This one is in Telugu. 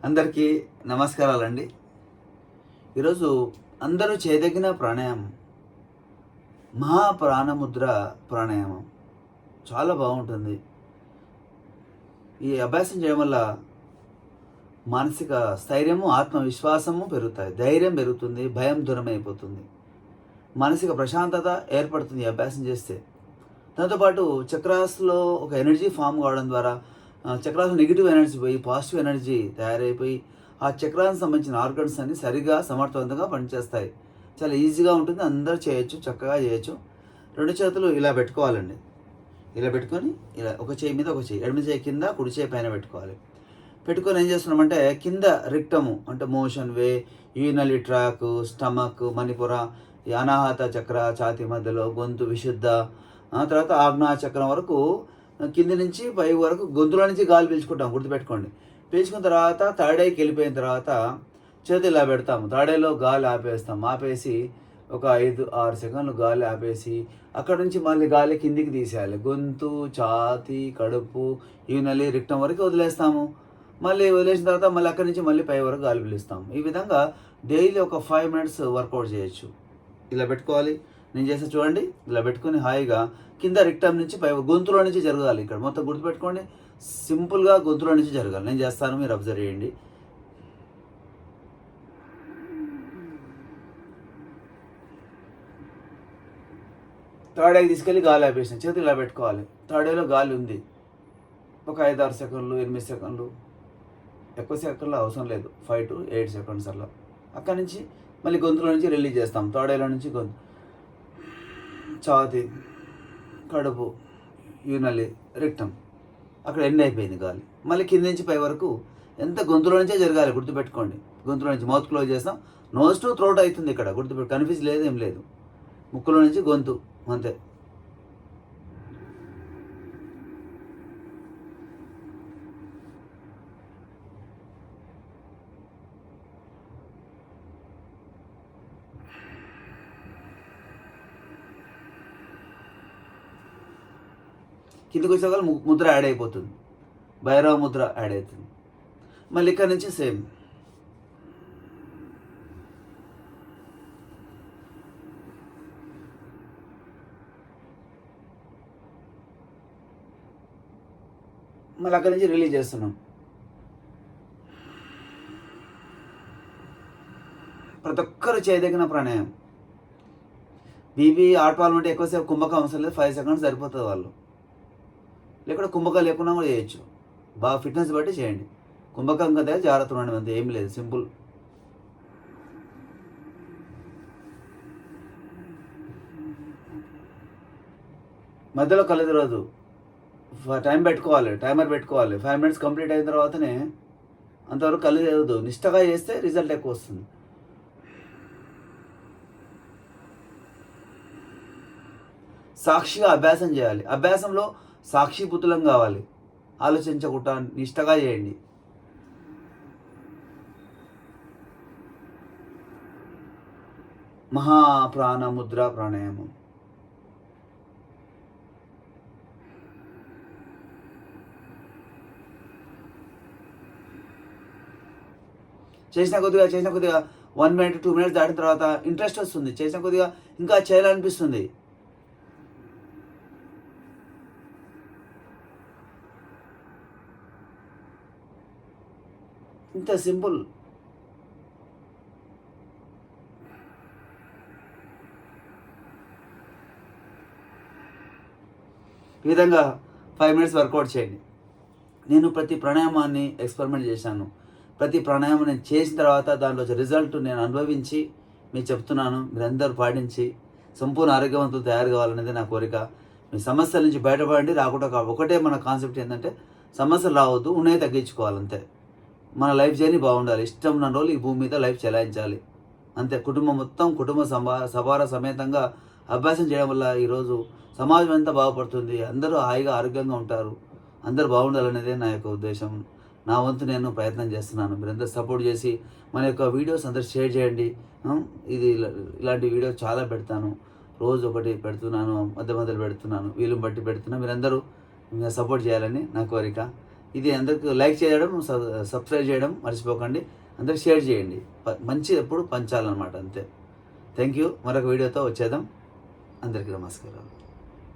అందరికీ నమస్కారాలండి. ఈరోజు అందరూ చేయదగిన ప్రాణాయామం మహాప్రాణముద్ర ప్రాణాయామం చాలా బాగుంటుంది. ఈ అభ్యాసం చేయడం వల్ల మానసిక స్థైర్యము, ఆత్మవిశ్వాసము పెరుగుతాయి, ధైర్యం పెరుగుతుంది, భయం దూరమైపోతుంది, మానసిక ప్రశాంతత ఏర్పడుతుంది ఈ అభ్యాసం చేస్తే. దాంతోపాటు చక్రాస్లో ఒక ఎనర్జీ ఫామ్ కావడం ద్వారా చక్రాస్లో నెగిటివ్ ఎనర్జీ పోయి పాజిటివ్ ఎనర్జీ తయారైపోయి ఆ చక్రానికి సంబంధించిన ఆర్గన్స్ అన్ని సరిగా సమర్థవంతంగా పనిచేస్తాయి. చాలా ఈజీగా ఉంటుంది, అందరూ చేయొచ్చు, చక్కగా చేయొచ్చు. రెండు చేతులు ఇలా పెట్టుకోవాలండి. ఇలా పెట్టుకొని ఇలా ఒక చేయి మీద ఒక చేయి, ఎడమ చేయి కింద, కుడి చేయి పైన పెట్టుకోవాలి. పెట్టుకొని ఏం చేస్తున్నామంటే కింద రిక్టము అంటే మోషన్ వే, యూరినరీ ట్రాక్, స్టమక్, మణిపుర, ఈ అనాహత చక్ర, ఛాతీ మధ్యలో గొంతు విశుద్ధ, తర్వాత ఆజ్ఞా చక్రం వరకు కింది నుంచి పై వరకు గొంతులో నుంచి గాలి పీల్చుకుంటాం, గుర్తుపెట్టుకోండి. పీల్చుకున్న తర్వాత థర్డ్ ఐకి వెళ్ళిపోయిన తర్వాత చేతి ఇలా పెడతాము, థర్డ్ ఐలో గాలి ఆపేస్తాం. ఆపేసి ఒక 5-6 సెకండ్లు గాలి ఆపేసి అక్కడ నుంచి మళ్ళీ గాలి కిందికి తీసేయాలి. గొంతు, ఛాతీ, కడుపు, యూరినరీ రిక్టం వరకు వదిలేస్తాము. మళ్ళీ వదిలేసిన తర్వాత మళ్ళీ అక్కడి నుంచి మళ్ళీ పై వరకు గాలి పీలుస్తాం. ఈ విధంగా డైలీ ఒక 5 మినిట్స్ వర్కౌట్ చేయొచ్చు. ఇలా పెట్టుకోవాలి. నేను చేస్తే చూడండి, ఇలా పెట్టుకొని హాయిగా కింద రిక్టం నుంచి పై గొంతులో నుంచి జరగాలి. ఇక్కడ మొత్తం గుర్తుపెట్టుకోండి, సింపుల్గా గొంతులో నుంచి జరగాలి. నేను చేస్తాను, మీరు అబ్జర్వ్ చేయండి. థర్డ్ ఐకి తీసుకెళ్ళి గాలి ఆపేసిన చేతులు ఇలా పెట్టుకోవాలి. థర్డ్ ఐలో గాలి ఉంది. ఒక 5-6 సెకండ్లు, 8 సెకండ్లు, ఎక్కువ సెకండ్లు అవసరం లేదు, 5 to 8 సెకండ్స్ అలా. అక్కడి నుంచి మళ్ళీ గొంతులో నుంచి రిలీజ్ చేస్తాం. థర్డ్ ఐలో నుంచి గొంతు, ఛాతీ, కడుపు, యూరినరీ రిక్టం, అక్కడ ఎండ్ అయిపోయింది గాలి. మళ్ళీ కింద నుంచి పై వరకు ఎంత గొంతులో నుంచే జరగాలి, గుర్తుపెట్టుకోండి. గొంతులో నుంచి మౌత్ క్లోజ్ చేస్తాం, నోస్ టు థ్రోట్ అవుతుంది. ఇక్కడ గుర్తుపెట్టు, కన్ఫ్యూజ్ లేదు, ఏం లేదు. ముక్కులో నుంచి గొంతు అంతే. కిందకి వచ్చేవాళ్ళు ముద్ర యాడ్ అయిపోతుంది, భైరవ ముద్ర యాడ్ అవుతుంది. మళ్ళీ ఇక్కడ నుంచి సేమ్. మళ్ళీ అక్కడి నుంచి రిలీజ్ చేస్తున్నాం. ప్రతి ఒక్కరు చేయదగిన ప్రాణాయామం. బీపీ ఆటవాళ్ళు ఉంటే ఎక్కువసేపు కుంభకం అవసరం లేదు, 5 సెకండ్స్ సరిపోతుంది. వాళ్ళు లేకుండా కుంభకం లేకుండా కూడా చేయొచ్చు. బాగా ఫిట్నెస్ బట్టి చేయండి. కుంభకం కదా జాగ్రత్త ఉండండి, అంతే, ఏం లేదు, సింపుల్. మధ్యలో కళ్ళు తిరగదు, టైం పెట్టుకోవాలి, టైమర్ పెట్టుకోవాలి. 5 మినిట్స్ కంప్లీట్ అయిన తర్వాతనే అంతవరకు కళ్ళు తిరగదు. నిష్టగా చేస్తే రిజల్ట్ ఎక్కువ వస్తుంది. సాక్షిగా అభ్యాసం చేయాలి. అభ్యాసంలో సాక్షిపుతులం కావాలి, ఆలోచించకుండా నిష్టగా చేయండి. మహాప్రాణముద్ర ప్రాణాయామం. చేసిన కొద్దిగా 1 మినిట్ 2 మినిట్స్ దాటిన తర్వాత ఇంట్రెస్ట్ వస్తుంది. చేసిన కొద్దిగా ఇంకా చేయాలనిపిస్తుంది. ఇంత సింపుల్. ఈ విధంగా 5 మినిట్స్ వర్కౌట్ చేయండి. నేను ప్రతి ప్రాణాయామాన్ని ఎక్స్పెరిమెంట్ చేశాను. ప్రతి ప్రాణాయామం నేను చేసిన తర్వాత దాంట్లో రిజల్ట్ నేను అనుభవించి మీకు చెప్తున్నాను. మీరందరూ పాటించి సంపూర్ణ ఆరోగ్యవంతులు తయారు కావాలనేది నా కోరిక. మీ సమస్యల నుంచి బయటపడండి, రాకుండా ఒకటే మన కాన్సెప్ట్ ఏంటంటే సమస్యలు రావద్దు, ఉన్నాయి తగ్గించుకోవాలంతే. మన లైఫ్ జర్నీ బాగుండాలి, ఇష్టం ఉన్న రోజులు ఈ భూమి మీద లైఫ్ చెలాయించాలి అంతే. కుటుంబం మొత్తం సభార సమేతంగా అభ్యాసం చేయడం వల్ల ఈరోజు సమాజం ఎంత బాగుపడుతుంది, అందరూ హాయిగా ఆరోగ్యంగా ఉంటారు, అందరూ బాగుండాలనేదే నా యొక్క ఉద్దేశం. నా వంతు నేను ప్రయత్నం చేస్తున్నాను. మీరందరూ సపోర్ట్ చేసి మన యొక్క వీడియోస్ అందరూ షేర్ చేయండి. ఇలాంటి వీడియో చాలా పెడతాను, రోజు ఒకటి పెడుతున్నాను, మధ్య మధ్యలో పెడుతున్నాను, వీలుని బట్టి పెడుతున్నాను. మీరందరూ సపోర్ట్ చేయాలని నా కోరిక. ఇది అందరికి లైక్ చేయడం, సబ్స్క్రైబ్ చేయడం మర్చిపోకండి. అందరికి షేర్ చేయండి. మంచి ఎప్పుడు పంచాలన్నమాట, అంతే. Thank you. మరొక వీడియోతో వచ్చేద్దాం. అందరికీ నమస్కారాలు.